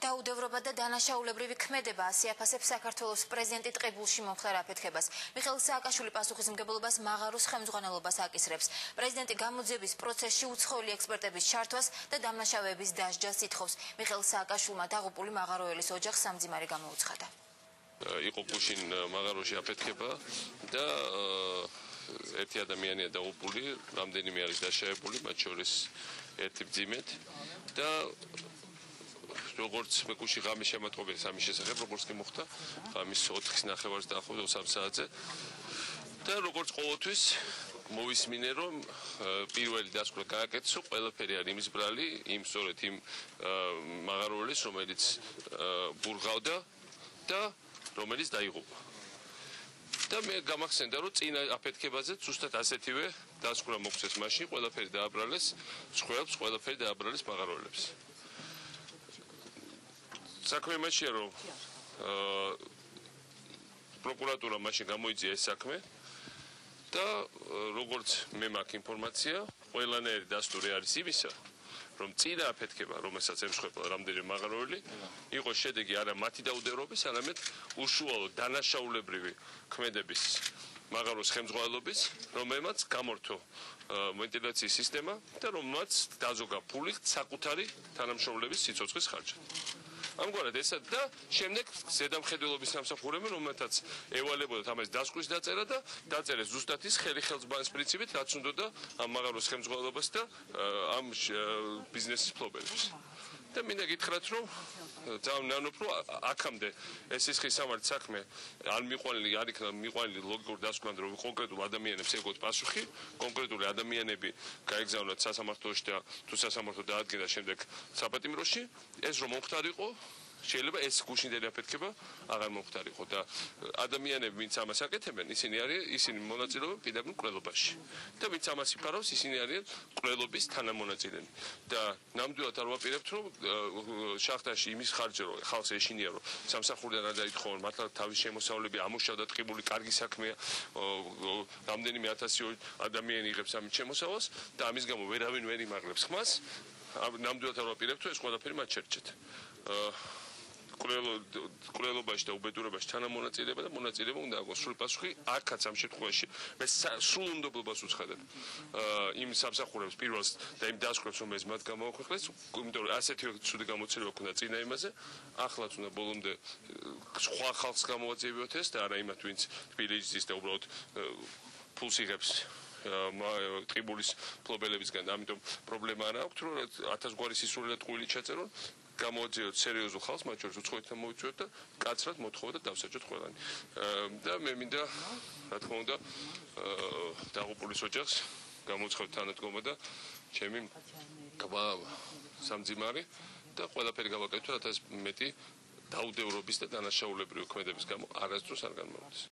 დაუდევრობა და დანაშაულებრივი ქმედება ასიაფასებს საქართველოს პრეზიდენტი ტყიბულში მომხდარ აფეთქებას. მიხეილ სააკაშვილი პასუხისმგებლობას მაღაროს ხელმძღვანელობას აკისრებს. პრეზიდენტი გამოძიების პროცესში უცხოელი ექსპერტების ჩართვას და დამნაშავეების დასჯას ითხოვს. მიხეილ სააკაშვილმა დაღუპული მაღაროელის ოჯახს სამძიმარი გამოუცხადა. იყო პუშინ მაღაროში აფეთქება და ერთი ადამიანია დაღუპული, რამდენიმე არის დაშავებული, მათ შორის ერთი მძიმედ და როგორც მეკუში ღამის შემატყობიეს ამის შესახებ, როგორც კი მოხდა, ღამის 4-ის ნახევარს დაახლოებით 3 საათზე. და როგორც ყოველთვის მოვისმინე, რომ პირველი დასკვნა გააკეთო, ყველაფერი არის იმის ბრალი, სწორედ იმ მაღაროელის, რომელიც ბურღავდა და რომელიც დაიღუპა. და მე გამახსენდა, რომ წინა აფეთქებაზე ზუსტად ასეთივე დასკვნა მოხდეს მაშინ, ყველაფერი დააბრალეს, სხვებს ყველაფერი დააბრალეს მაღაროელებს. საქმე იმაშია, რომ პროკურატურა მაშინ გამოიძია ეს საქმე და როგორც მე მაქვს ინფორმაცია, ყველანაირი დასტური არის იმისა, რომ წინა აფეთქება, რომელსაც ემსხვერპლა რამდენიმე მაღაროელი, იყო შედეგი არა მათი დაუდევრობის, არამედ უშუალო დანაშაულებრივი ქმედების მაღაროს ხელმძღვანელობის, რომელმაც გამორთო ვენტილაციის სისტემა და რომელმაც დაზოგა ფული საკუთარი თანამშრომლების სიცოცხლის ხარჯად. ამგვარად ესა და შემდეგ ზედამხედველობის სამსახურები, რომელთაც ევალებოდათ ამას დასკვნის დაწერა და დაწერეს ზუსტად ის ხელისმწყობის პრინციპით, რაც უნდოდა ამ მაღაროს ხელმძღვანელობას და ამ ბიზნესის ფლობელებს. და მინდა გითხრათ, რომ ძალიან ნანობ, რომ აქამდე ეს სისხლის სამართლის საქმე არ იქნა მიყვანილი ლოგიკურ დასკვნამდე, რომ კონკრეტულ ადამიანებს ეგოთ პასუხი, კონკრეტული ადამიანები გაეგზავნათ სასამართლოში და თუ სასამართლო დაადგინა შემდეგ საპატიმროში, ეს რომ მომხდარიყო, შეიძლება ეს გუშინდელი აფეთქება აღარ მომხდარიყო და ადამიანები, ვინც ამას აკეთებენ, ისინი მონაწილეობენ პირდაპირ მკვლელობაში. და ვინც ამას იფარავს, ისინი არიან მკვლელობის თანამონაწილენი. და ნამდვილად არ ვაპირებთ, რომ შახტაში იმის ხარჯი, რომ ხალხს ეშინია, რომ სამსახურიდან არ დაითხოვონ, მართლა თავის შემოსავლები ამუშავდა ტყიბული, კარგი საქმეა, რამდენიმე ათასი ადამიანი იღებს ამით შემოსავალს და ამის გამო ვერავინ ვერ იმაღლებს ხმას. ნამდვილად არ ვაპირებთ, რომ ეს ყველაფერი მათ შერჩეთ. კვლელობაში და უბედურებაში თანამონაწილეობა და მონაწილეობა უნდა აქვს სრული პასუხი აქაც ამ შემთხვევაში მე სრულ უნდობლობას უცხადებ იმ სამსახურებს პირველს და იმ დასკვნებს რომელიც მათ გამოაქვეყნეს, იმიტომ რომ ასეთი ცუდი გამოცდილება ქონდა წინა იმაზე, ახლაც უნდა ბოლომდე სხვა ხალხს გამოაძიებიოთ ეს და არა იმათ ვინც თბილისის და უბრალოდ ფულს იღებს ტყიბულის ფლობელებისგან. ამიტომ პრობლემა არ აქვს, რომ 1000 გვარი სისულელე და ტყუილი ჩაწერონ, გამოაძიოთ სერიოზულ ხალხს, მათ შორის უცხოეთთან მოვიწვიოთ და კაცრად მოთხოვოთ და დავსაჯოთ ყველანი. და მე მინდა, რა თქმა უნდა, დაღუპულის ოჯახს გამოუცხადოთ თანადგომა და ჩემი სამძიმარი და ყველაფერი გავაკეთოთ, რათა ეს მეტი დაუდევრობის და დანაშაულებრივი ქმედების გამო არასდროს არ განმავლდეს.